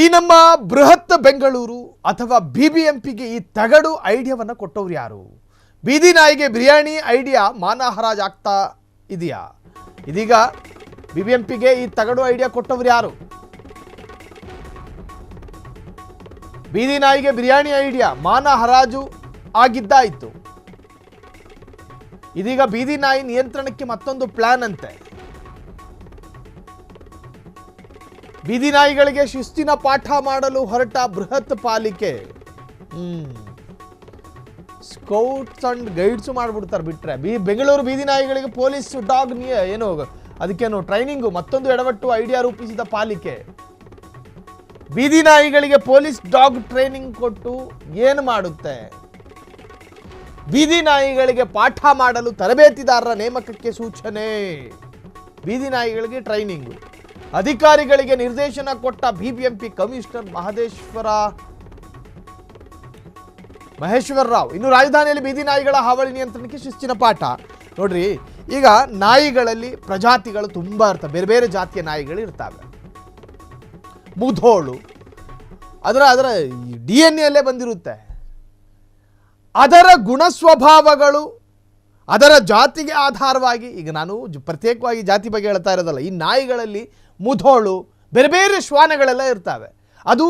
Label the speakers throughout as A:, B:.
A: ಈ ನಮ್ಮ ಬೃಹತ್ ಬೆಂಗಳೂರು ಅಥವಾ ಬಿಬಿಎಂಪಿಗೆ ಈ ತಗಡು ಐಡಿಯಾವನ್ನು ಕೊಟ್ಟವರು ಯಾರು? ಬೀದಿ ನಾಯಿಗೆ ಬಿರಿಯಾನಿ ಐಡಿಯಾ ಮಾನಹರಾಜ್ ಆಗ್ತಾ ಇದೆಯಾ? ಇದೀಗ ಬಿಬಿಎಂಪಿಗೆ ಈ ತಗಡು ಐಡಿಯಾ ಕೊಟ್ಟವರು ಯಾರು? ಬೀದಿ ನಾಯಿಗೆ ಬಿರಿಯಾನಿ ಐಡಿಯಾ ಮಾನಹರಾಜು ಆಗಿದ್ದಾಯಿತು. ಇದೀಗ ಬೀದಿ ನಾಯಿ ನಿಯಂತ್ರಣಕ್ಕೆ ಮತ್ತೊಂದು ಪ್ಲಾನ್ ಅಂತೆ. ಬೀದಿ ನಾಯಿಗಳಿಗೆ ಶಿಸ್ತಿನ ಪಾಠ ಮಾಡಲು ಹೊರಟ ಬೃಹತ್ ಪಾಲಿಕೆ. ಸ್ಕೌಟ್ಸ್ ಅಂಡ್ ಗೈಡ್ಸ್ ಮಾಡಿಬಿಡ್ತಾರೆ ಬಿಟ್ರೆ. ಬೆಂಗಳೂರು ಬೀದಿ ನಾಯಿಗಳಿಗೆ ಪೊಲೀಸ್ ಡಾಗ್ ಏನು ಅದಕ್ಕೇನು ಟ್ರೈನಿಂಗು, ಮತ್ತೊಂದು ಎಡವಟ್ಟು ಐಡಿಯಾ ರೂಪಿಸಿದ ಪಾಲಿಕೆ. ಬೀದಿ ನಾಯಿಗಳಿಗೆ ಪೊಲೀಸ್ ಡಾಗ್ ಟ್ರೈನಿಂಗ್ ಕೊಟ್ಟು ಏನು ಮಾಡುತ್ತೆ? ಬೀದಿ ನಾಯಿಗಳಿಗೆ ಪಾಠ ಮಾಡಲು ತರಬೇತಿದಾರರ ನೇಮಕಕ್ಕೆ ಸೂಚನೆ. ಬೀದಿ ನಾಯಿಗಳಿಗೆ ಟ್ರೈನಿಂಗು, ಅಧಿಕಾರಿಗಳಿಗೆ ನಿರ್ದೇಶನ ಕೊಟ್ಟ ಬಿಬಿಎಂಪಿ ಕಮಿಷನರ್ ಮಹೇಶ್ವರ ರಾವ್. ಇನ್ನು ರಾಜಧಾನಿಯಲ್ಲಿ ಬೀದಿ ನಾಯಿಗಳ ಹಾವಳಿ ನಿಯಂತ್ರಣಕ್ಕೆ ಶಿಸ್ತಿನ ಪಾಠ. ನೋಡ್ರಿ, ಈಗ ನಾಯಿಗಳಲ್ಲಿ ಪ್ರಜಾತಿಗಳು ತುಂಬಾ ಇರ್ತವೆ, ಬೇರೆ ಬೇರೆ ಜಾತಿಯ ನಾಯಿಗಳು ಇರ್ತವೆ. ಮುಧೋಳು ಅದರ DNA ಅಲ್ಲೇ ಬಂದಿರುತ್ತೆ. ಅದರ ಗುಣ ಸ್ವಭಾವಗಳು ಅದರ ಜಾತಿಗೆ ಆಧಾರವಾಗಿ, ಈಗ ನಾನು ಪ್ರತ್ಯೇಕವಾಗಿ ಜಾತಿ ಬಗ್ಗೆ ಹೇಳ್ತಾ ಇರೋದಲ್ಲ, ಈ ನಾಯಿಗಳಲ್ಲಿ ಮುಧೋಳು ಬೇರೆ ಬೇರೆ ಶ್ವಾನಗಳೆಲ್ಲ ಇರ್ತವೆ. ಅದು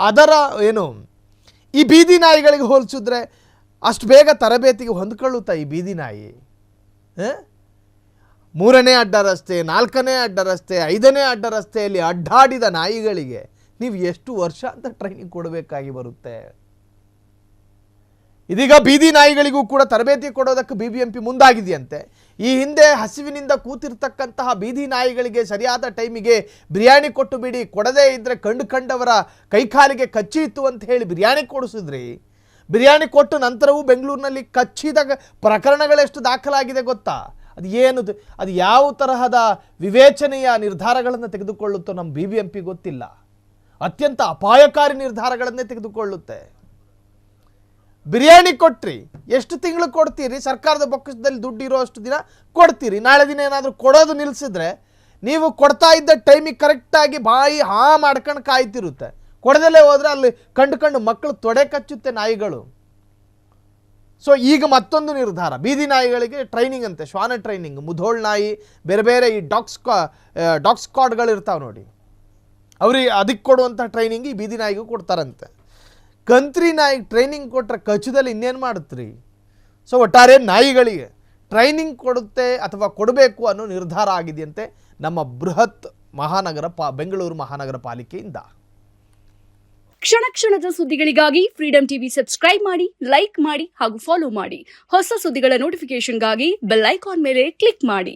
A: ಅದರ ಏನು ಈ ಬೀದಿ ನಾಯಿಗಳಿಗೆ ಹೋಲಿಸಿದ್ರೆ ಅಷ್ಟು ಬೇಗ ತರಬೇತಿಗೆ ಹೊಂದ್ಕೊಳ್ಳುತ್ತಾ ಈ ಬೀದಿ ನಾಯಿ? 3ನೇ ಅಡ್ಡ ರಸ್ತೆ, 4ನೇ ಅಡ್ಡ ರಸ್ತೆ, 5ನೇ ಅಡ್ಡ ರಸ್ತೆಯಲ್ಲಿ ಅಡ್ಡಾಡಿದ ನಾಯಿಗಳಿಗೆ ನೀವು ಎಷ್ಟು ವರ್ಷ ಅಂತ ಟ್ರೈನಿಂಗ್ ಕೊಡಬೇಕಾಗಿ ಬರುತ್ತೆ? ಇದೀಗ ಬೀದಿ ನಾಯಿಗಳಿಗೂ ಕೂಡ ತರಬೇತಿ ಕೊಡೋದಕ್ಕೆ ಬಿಬಿಎಂಪಿ ಮುಂದಾಗಿದೆಯಂತೆ. ಈ ಹಿಂದೆ ಹಸಿವಿನಿಂದ ಕೂತಿರ್ತಕ್ಕಂತಹ ಬೀದಿ ನಾಯಿಗಳಿಗೆ ಸರಿಯಾದ ಟೈಮಿಗೆ ಬಿರಿಯಾನಿ ಕೊಟ್ಟು ಬಿಡಿ, ಕೊಡದೇ ಇದ್ದರೆ ಕಂಡವರ ಕೈಕಾಲಿಗೆ ಕಚ್ಚಿತ್ತು ಅಂತ ಹೇಳಿ ಬಿರಿಯಾನಿ ಕೊಡಿಸಿದ್ರಿ. ಬಿರಿಯಾನಿ ಕೊಟ್ಟು ನಂತರವೂ ಬೆಂಗಳೂರಿನಲ್ಲಿ ಕಚ್ಚಿದ ಪ್ರಕರಣಗಳೆಷ್ಟು ದಾಖಲಾಗಿದೆ ಗೊತ್ತಾ? ಅದು ಯಾವ ತರಹದ ವಿವೇಚನೆಯ ನಿರ್ಧಾರಗಳನ್ನು ತೆಗೆದುಕೊಳ್ಳುತ್ತೋ ನಮ್ಮ ಬಿಬಿಎಂಪಿ ಗೊತ್ತಿಲ್ಲ. ಅತ್ಯಂತ ಅಪಾಯಕಾರಿ ನಿರ್ಧಾರಗಳನ್ನೇ ತೆಗೆದುಕೊಳ್ಳುತ್ತೆ. ಬಿರಿಯಾನಿ ಕೊಟ್ರಿ, ಎಷ್ಟು ತಿಂಗಳು ಕೊಡ್ತೀರಿ? ಸರ್ಕಾರದ ಬೊಕ್ಕಸದಲ್ಲಿ ದುಡ್ಡು ಇರೋ ಅಷ್ಟು ದಿನ ಕೊಡ್ತೀರಿ. ನಾಳೆ ದಿನ ಏನಾದರೂ ಕೊಡೋದು ನಿಲ್ಲಿಸಿದ್ರೆ ನೀವು ಕೊಡ್ತಾ ಇದ್ದ ಟೈಮಿಗೆ ಕರೆಕ್ಟಾಗಿ ಬಾಯಿ ಮಾಡ್ಕೊಂಡು ಕಾಯ್ತಿರುತ್ತೆ. ಕೊಡದಲ್ಲೇ ಹೋದರೆ ಅಲ್ಲಿ ಕಂಡು ಮಕ್ಕಳು ತೊಡೆ ಕಚ್ಚುತ್ತೆ ನಾಯಿಗಳು. ಸೊ ಈಗ ಮತ್ತೊಂದು ನಿರ್ಧಾರ, ಬೀದಿ ನಾಯಿಗಳಿಗೆ ಟ್ರೈನಿಂಗ್ ಅಂತೆ, ಶ್ವಾನ ಟ್ರೈನಿಂಗ್. ಮುಧೋಳ್ ನಾಯಿ, ಬೇರೆ ಬೇರೆ ಈ ಡಾಗ್ ಸ್ಕ್ವಾಡ್ಗಳು ಇರ್ತಾವೆ ನೋಡಿ, ಅವ್ರಿಗೆ ಅದಕ್ಕೆ ಕೊಡುವಂಥ ಟ್ರೈನಿಂಗ್ ಈ ಬೀದಿ ನಾಯಿಗೂ ಕೊಡ್ತಾರಂತೆ. ಕಂತ್ರಿ ನಾಯಿಗೆ ಟ್ರೈನಿಂಗ್ ಕೊಟ್ಟರೆ ಕಚ್ಚದಲ್ಲಿ ಇನ್ನೇನು ಮಾಡುತ್ತೀರಿ? ಸೊ ಒಟ್ಟಾರೆ ನಾಯಿಗಳಿಗೆ ಟ್ರೈನಿಂಗ್ ಕೊಡುತ್ತೆ ಅಥವಾ ಕೊಡಬೇಕು ಅನ್ನೋ ನಿರ್ಧಾರ ಆಗಿದೆಯಂತೆ ನಮ್ಮ ಬೃಹತ್ ಬೆಂಗಳೂರು ಮಹಾನಗರ ಪಾಲಿಕೆಯಿಂದ.
B: ಕ್ಷಣ ಕ್ಷಣದ ಸುದ್ದಿಗಳಿಗಾಗಿ ಫ್ರೀಡಂ ಟಿವಿ ಸಬ್ಸ್ಕ್ರೈಬ್ ಮಾಡಿ, ಲೈಕ್ ಮಾಡಿ ಹಾಗೂ ಫಾಲೋ ಮಾಡಿ. ಹೊಸ ಸುದ್ದಿಗಳ ನೋಟಿಫಿಕೇಶನ್ಗಾಗಿ ಬೆಲ್ ಐಕಾನ್ ಮೇಲೆ ಕ್ಲಿಕ್ ಮಾಡಿ.